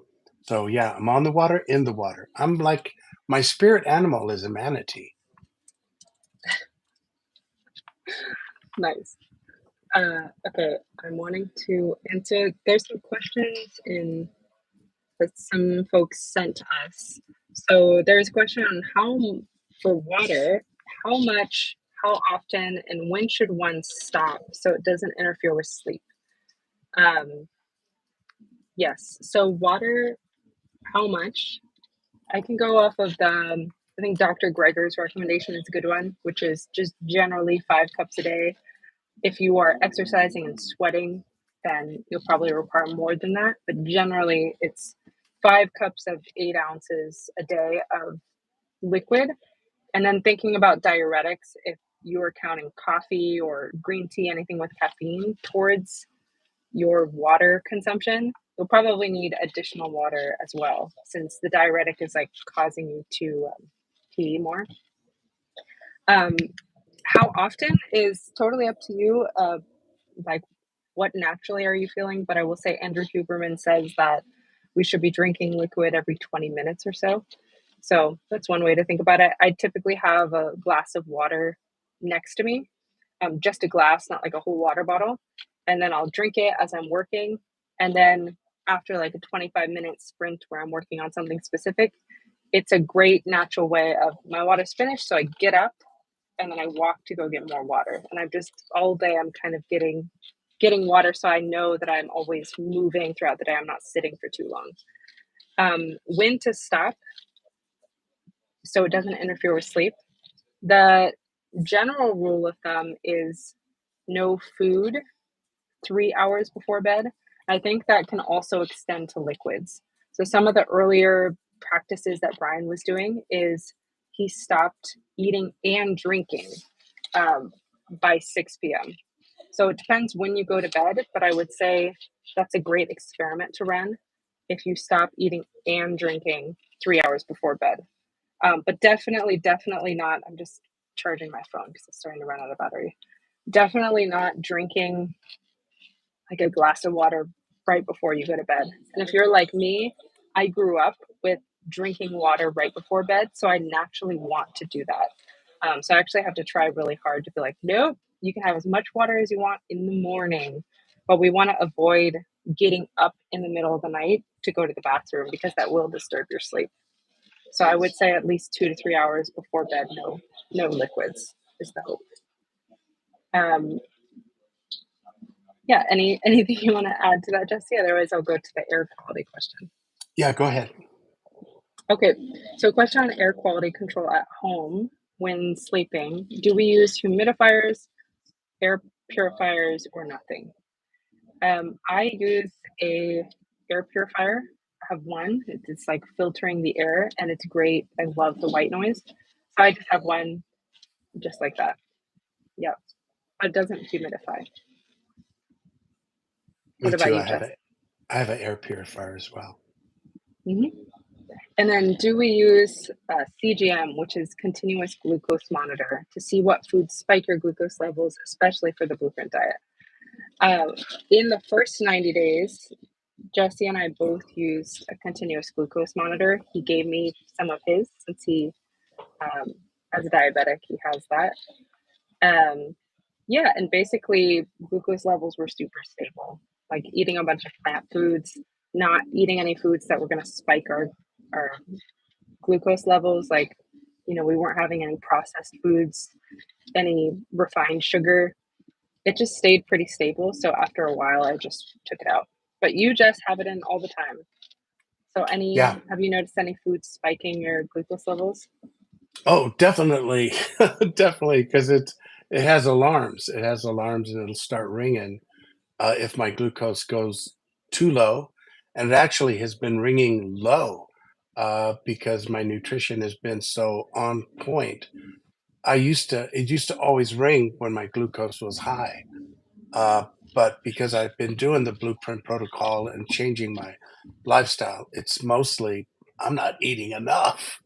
So yeah, I'm on the water, in the water. I'm like my spirit animal is a manatee. Nice. Okay, I'm wanting to answer. There's some questions in that some folks sent us. So there's a question on for water, how much, how often, and when should one stop so it doesn't interfere with sleep? Um, yes. So water, how much? I can go off of I think Dr. Greger's recommendation is a good one, which is just generally 5 cups a day. If you are exercising and sweating, then you'll probably require more than that. But generally, it's 5 cups of 8 ounces a day of liquid. And then thinking about diuretics, if you are counting coffee or green tea, anything with caffeine towards your water consumption, you'll probably need additional water as well, since the diuretic is like causing you to pee more. Um, how often is totally up to you. Like, what naturally are you feeling? But I will say Andrew Huberman says that we should be drinking liquid every 20 minutes or so. So that's one way to think about it. I typically have a glass of water next to me, just a glass, not like a whole water bottle. And then I'll drink it as I'm working. And then after like a 25-minute sprint where I'm working on something specific, it's a great natural way of my water's finished. So I get up and then I walk to go get more water. And I'm just all day I'm kind of getting water so I know that I'm always moving throughout the day. I'm not sitting for too long. When to stop so it doesn't interfere with sleep. The general rule of thumb is no food 3 hours before bed. I think that can also extend to liquids. So some of the earlier practices that Brian was doing is he stopped eating and drinking um, by 6 p.m. So it depends when you go to bed, but I would say that's a great experiment to run if you stop eating and drinking 3 hours before bed. But definitely, definitely not. I'm just charging my phone because it's starting to run out of battery. Definitely not drinking like a glass of water right before you go to bed. And if you're like me, I grew up with drinking water right before bed, so I naturally want to do that. So I actually have to try really hard to be like, nope, you can have as much water as you want in the morning, but we want to avoid getting up in the middle of the night to go to the bathroom because that will disturb your sleep. So I would say at least 2 to 3 hours before bed, no liquids is the hope. Um, yeah, anything you want to add to that, Jesse? Otherwise, I'll go to the air quality question. Yeah, go ahead. Okay, so question on air quality control at home when sleeping. Do we use humidifiers, air purifiers, or nothing? I use a air purifier. I have one. It's like filtering the air, and it's great. I love the white noise. So I just have one, just like that. Yeah, but it doesn't humidify. Me What about too. you, Jess? I have an air purifier as well. Hmm. And then, do we use CGM, which is continuous glucose monitor, to see what foods spike your glucose levels, especially for the blueprint diet? Uh, in the first 90 days, Jesse and I both used a continuous glucose monitor. He gave me some of his since um, as a diabetic, he has that. Um, yeah, and basically, glucose levels were super stable. Like eating a bunch of plant foods, not eating any foods that were going to spike our glucose levels. Like, we weren't having any processed foods, any refined sugar. It just stayed pretty stable. So after a while, I just took it out. But you just have it in all the time. So Yeah. have you noticed any foods spiking your glucose levels? Oh, definitely. Definitely, because it has alarms. It has alarms and it'll start ringing if my glucose goes too low. And it actually has been ringing low because my nutrition has been so on point. It used to always ring when my glucose was high. Uh, but because I've been doing the blueprint protocol and changing my lifestyle, it's mostly I'm not eating enough.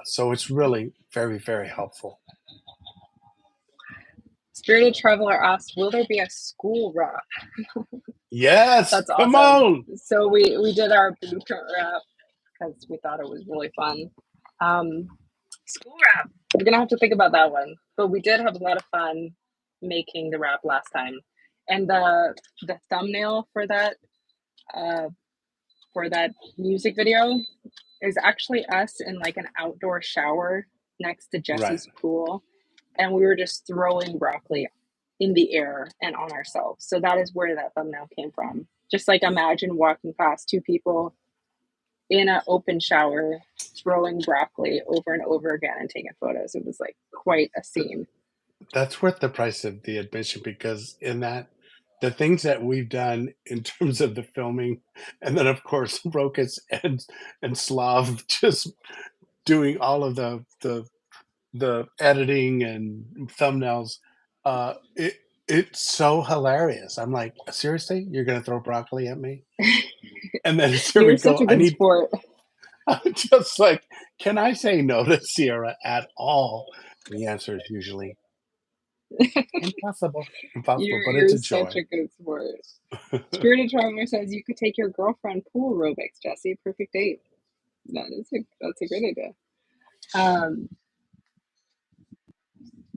So it's really very, very helpful. Spirited Traveler asked, "Will there be a school wrap?" Yes, That's come awesome. on. So we did our blueprint wrap because we thought it was really fun. Um, School wrap. We're gonna have to think about that one. But we did have a lot of fun making the wrap last time, and the thumbnail uh, for that music video is actually us in like an outdoor shower next to Right. Jesse's pool, and we were just throwing broccoli in the air and on ourselves. So that is where that thumbnail came from. Just like imagine walking past two people in an open shower throwing broccoli over and over again and taking photos. It was like quite a scene. That's worth the price of the admission because in that the things that we've done in terms of the filming, and then of course Rokas and Slav just doing all of the editing and thumbnails, it's so hilarious. I'm like, seriously, you're gonna throw broccoli at me? And then here we You're such go. a good sport. I'm just like, can I say no to Sierra at all? The answer is usually impossible. Impossible, but it's You're a such joy. a good sport. Spirited Traveler says you could take your girlfriend pool aerobics, Jesse. Perfect date. That's a great idea. Um,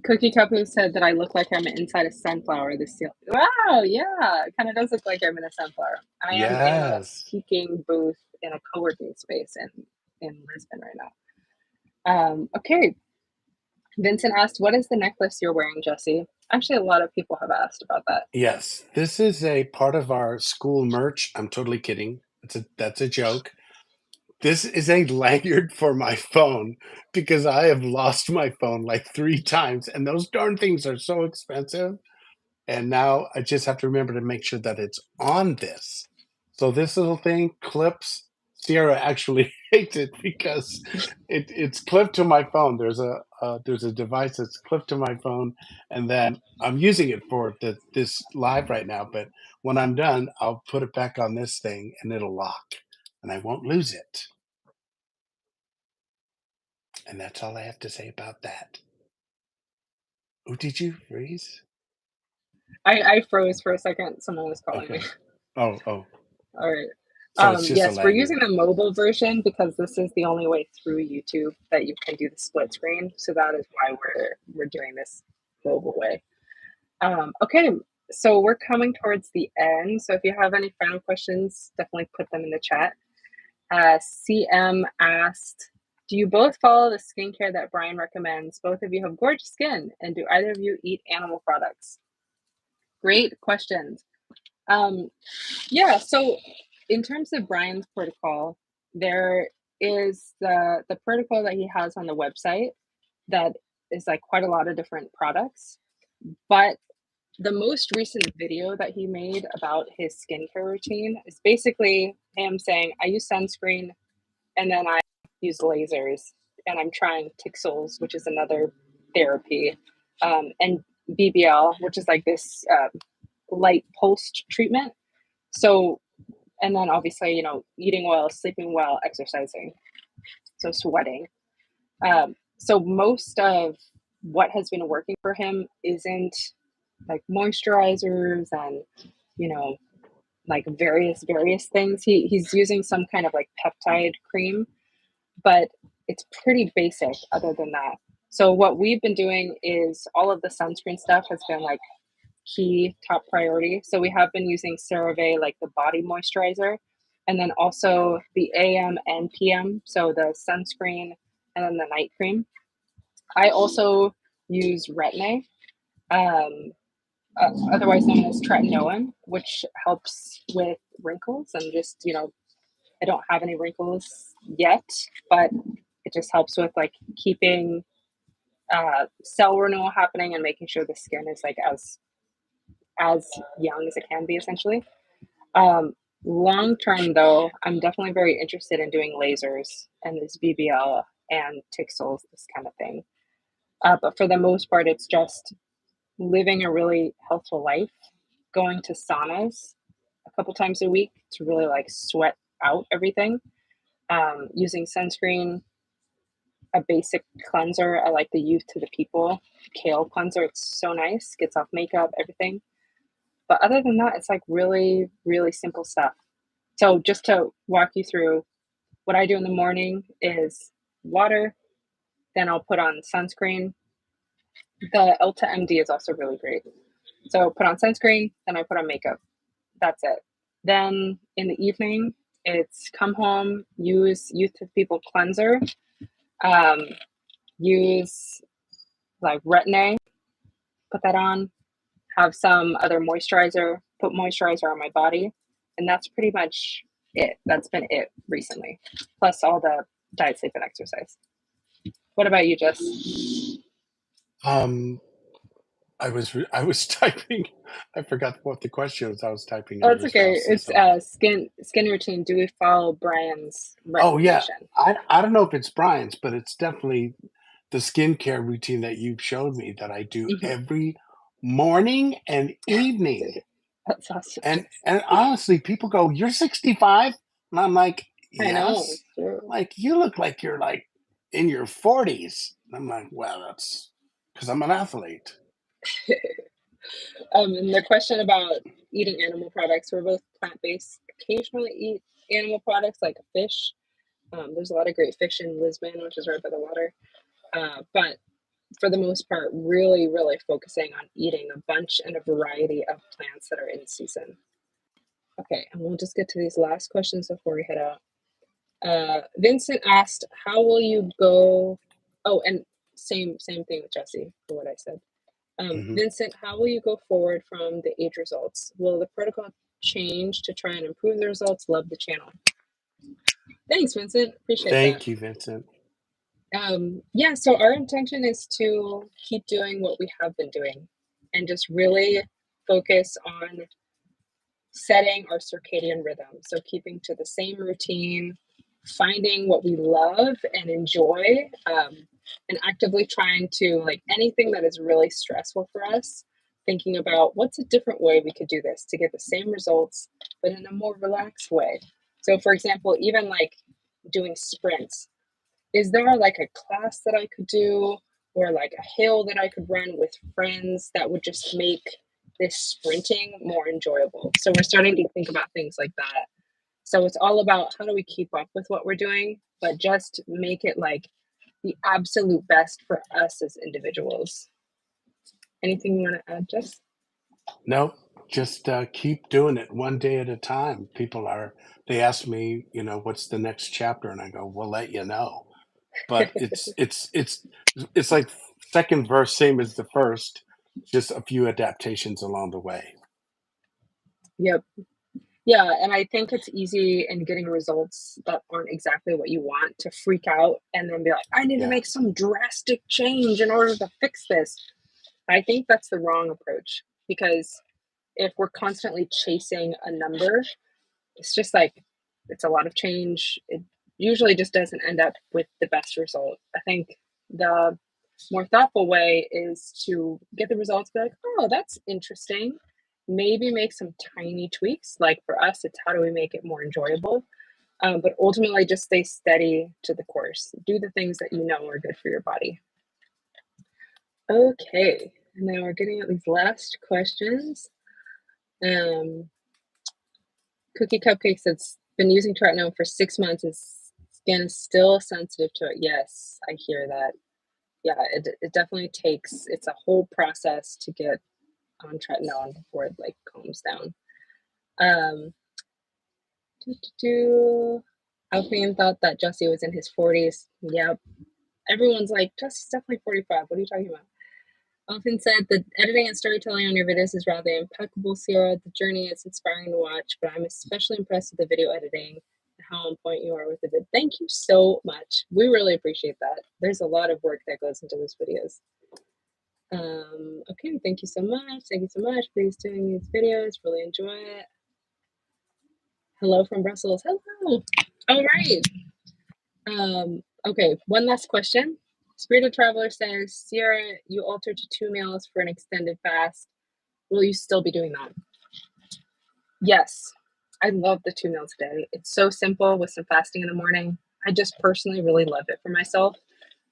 Cookie Cup said that I look like I'm inside a sunflower. This wow, yeah, it kind of does look like I'm in a sunflower. I am in a Yes. speaking booth in a co-working space in Lisbon right now. Okay, Vincent asked, "What is the necklace you're wearing, Jesse?" Actually, a lot of people have asked about that. Yes. This is a part of our school merch. I'm totally kidding. That's a joke. This is a lanyard for my phone because I have lost my phone like 3 times, and those darn things are so expensive. And now I just have to remember to make sure that it's on this. So this little thing clips. Sierra actually hate it because it's clipped to my phone. There's a device that's clipped to my phone, and then I'm using it for this live right now. But when I'm done, I'll put it back on this thing, and it'll lock, and I won't lose it. And that's all I have to say about that. Oh, did you freeze? I froze for a second. Someone was calling me. Okay. Oh. All right. So it's just a Yes, we're lanyard. using the mobile version because this is the only way through YouTube that you can do the split screen. So that is why we're doing this mobile way. Okay, so we're coming towards the end. So if you have any final questions, definitely put them in the chat. CM asked, do you both follow the skincare that Brian recommends? Both of you have gorgeous skin, and do either of you eat animal products? Great questions. Um, yeah, so in terms of Brian's protocol, there is the protocol that he has on the website that is like quite a lot of different products. But the most recent video that he made about his skincare routine is basically him saying, I use sunscreen and then I use lasers and I'm trying Tixels, which is another therapy, and BBL, which is like this light pulsed treatment. So, and then obviously, eating well, sleeping well, exercising, so sweating. So most of what has been working for him isn't like moisturizers and you know like various things. He's using some kind of like peptide cream, but it's pretty basic other than that. So what we've been doing is all of the sunscreen stuff has been like key top priority. So we have been using CeraVe, like the body moisturizer, and then also the AM and PM, so the sunscreen and then the night cream. I also use Retin-A, um, otherwise known as tretinoin, which helps with wrinkles and just, I don't have any wrinkles yet, but it just helps with like keeping cell renewal happening and making sure the skin is like as young as it can be essentially. Um, Long term though, I'm definitely very interested in doing lasers and this BBL and Tixels, this kind of thing. But for the most part, it's just living a really healthful life, going to saunas a couple times a week to really like sweat out everything, using sunscreen, a basic cleanser. I like the Youth to the People kale cleanser. It's so nice, gets off makeup, everything. But other than that, it's like really, really simple stuff. So just to walk you through, what I do in the morning is water, then I'll put on sunscreen. The Ulta MD is also really great. So put on sunscreen, then I put on makeup. That's it. Then in the evening, it's come home, use Youth to People cleanser, um, use like Retin-A, put that on, have some other moisturizer, put moisturizer on my body, and that's pretty much it. That's been it recently, plus all the diet, sleep, and exercise. What about you, Jess? Um, I was typing. I forgot what the question was. I was typing Oh, in it's okay. response to It's something. skin routine. Do we follow Brian's Oh yeah, recommendation? I don't know if it's Brian's, but it's definitely the skincare routine that you showed me that I do Mhm. every morning and evening. That's awesome, Jess. And honestly, people go, "You're 65?" And I'm like, I know. "Yes." It's true. Like, "You look like you're, like, in your 40s." And I'm like, "Well, that's because 'cause I'm an athlete." And the question about eating animal products, we're both plant based. Occasionally eat animal products like fish. There's a lot of great fish in Lisbon, which is right by the water. But for the most part, really, really focusing on eating a bunch and a variety of plants that are in season. Okay, and we'll just get to these last questions before we head out. Vincent asked, "How will you go?" Oh, and same thing with Jesse for what I said. Mhm. Vincent, how will you go forward from the age results? Will the protocol change to try and improve the results? Love the channel. Thanks, Vincent. Appreciate that. Thank you, Vincent. Yeah, so our intention is to keep doing what we have been doing and just really focus on setting our circadian rhythm. So keeping to the same routine, finding what we love and enjoy, and actively trying to, like, anything that is really stressful for us, thinking about what's a different way we could do this to get the same results, but in a more relaxed way. So, for example, even like doing sprints, is there like a class that I could do or like a hill that I could run with friends that would just make this sprinting more enjoyable? So we're starting to think about things like that. So it's all about how do we keep up with what we're doing, but just make it like the absolute best for us as individuals. Anything you want to add, Jess? No, just keep doing it one day at a time. They ask me, what's the next chapter, and I go, we'll let you know. But it's like second verse, same as the first, just a few adaptations along the way. Yep. Yeah, and I think it's easy in getting results that aren't exactly what you want to freak out and then be like, I need to Yeah, make some drastic change in order to fix this. I think that's the wrong approach because if we're constantly chasing a number, it's just like it's a lot of change. It usually just doesn't end up with the best result. I think the more thoughtful way is to get the results, be like, oh, that's interesting. Maybe make some tiny tweaks. Like for us, it's how do we make it more enjoyable? But ultimately, just stay steady to the course. Do the things that you know are good for your body. Okay, now we're getting at these last questions. Um, Cookie Cupcake says, been using tretinoin for 6 months. His skin is still sensitive to it. Yes, I hear that. Yeah, it definitely takes, it's a whole process to get on tretinoin before it like calms down. Um, Alpine thought that Jesse was in his 40s. Yep. Everyone's like, Jesse's definitely 45. What are you talking about? Often said the editing and storytelling on your videos is rather impeccable, Sierra. The journey is inspiring to watch, but I'm especially impressed with the video editing and how on point you are with the vid. Thank you so much. We really appreciate that. There's a lot of work that goes into those videos. Okay, thank you so much. Thank you so much. Please doing these videos. Really enjoy it. Hello from Brussels. Hello. All right. Okay, one last question. Spirited Traveler says, Sierra, you altered to 2 meals for an extended fast. Will you still be doing that? Yes. I love the 2 meals a day. It's so simple with some fasting in the morning. I just personally really love it for myself.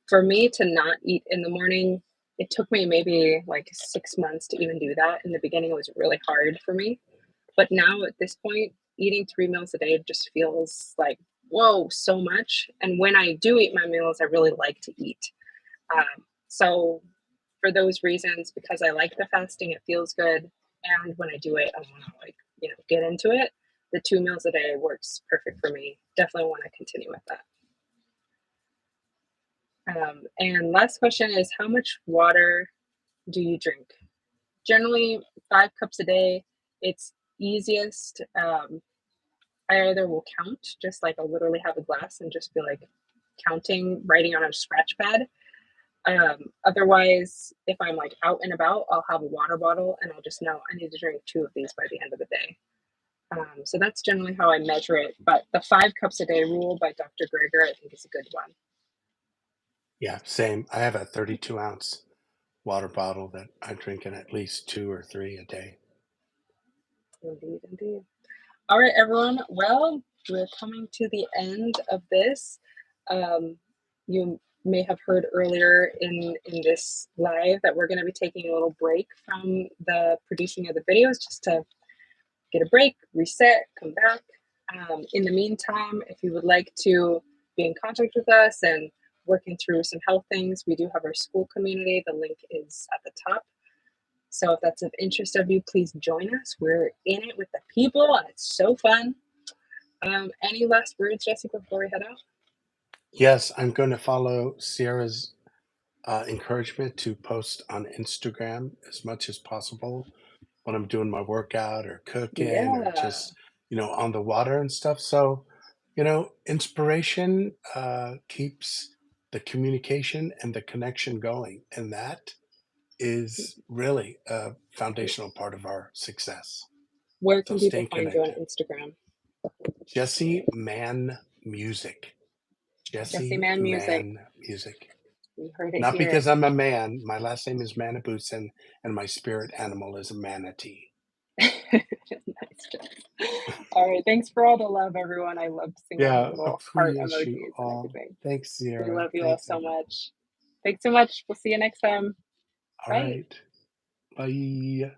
For me to not eat in the morning, it took me maybe like 6 months to even do that. In the beginning, it was really hard for me. But now at this point, eating 3 meals a day just feels like, whoa, so much. And when I do eat my meals, I really like to eat. So for those reasons, because I like the fasting, it feels good. And when I do it, I want to like, get into it. The 2 meals a day works perfect for me. Definitely want to continue with that. And last question is how much water do you drink? Generally 5 cups a day. It's easiest. I either will count, just like I'll literally have a glass and just be like counting, writing on a scratch pad. Otherwise, if I'm like out and about, I'll have a water bottle and I'll just know I need to drink 2 of these by the end of the day. So that's generally how I measure it. But the 5 cups a day rule by Dr. Greger, I think is a good one. yeah, same. I have a 32-ounce water bottle that I drink in at least two or three a day. Indeed, indeed. All right, everyone. Well, we're coming to the end of this. Um, you may have heard earlier in this live that we're going to be taking a little break from the producing of the videos just to get a break, reset, come back. In the meantime, if you would like to be in contact with us and working through some health things, we do have our school community. The link is at the top. So if that's of interest of you, please join us. We're in it with the people, and it's so fun. Any last words, Jessica, before we head out? Yes, I'm going to follow Sierra's encouragement to post on Instagram as much as possible when I'm doing my workout or cooking or Yeah. just, on the water and stuff. So, inspiration keeps the communication and the connection going. And that is really a foundational part of our success. Where So can people staying find you on connected. Instagram? Jesse Man music. Jesse Jesse Man Music. Man Music. You heard it Not here. because I'm a man. My last name is Manabusen, and my spirit animal is a manatee. Nice job. All right. Thanks for all the love, everyone. I love seeing all the Yeah, little heart appreciate you emojis and all. everything. Thanks, We Sierra. love you all Thanks, so everyone. much. Thanks so much. We'll see you next time. All Bye. right. Bye.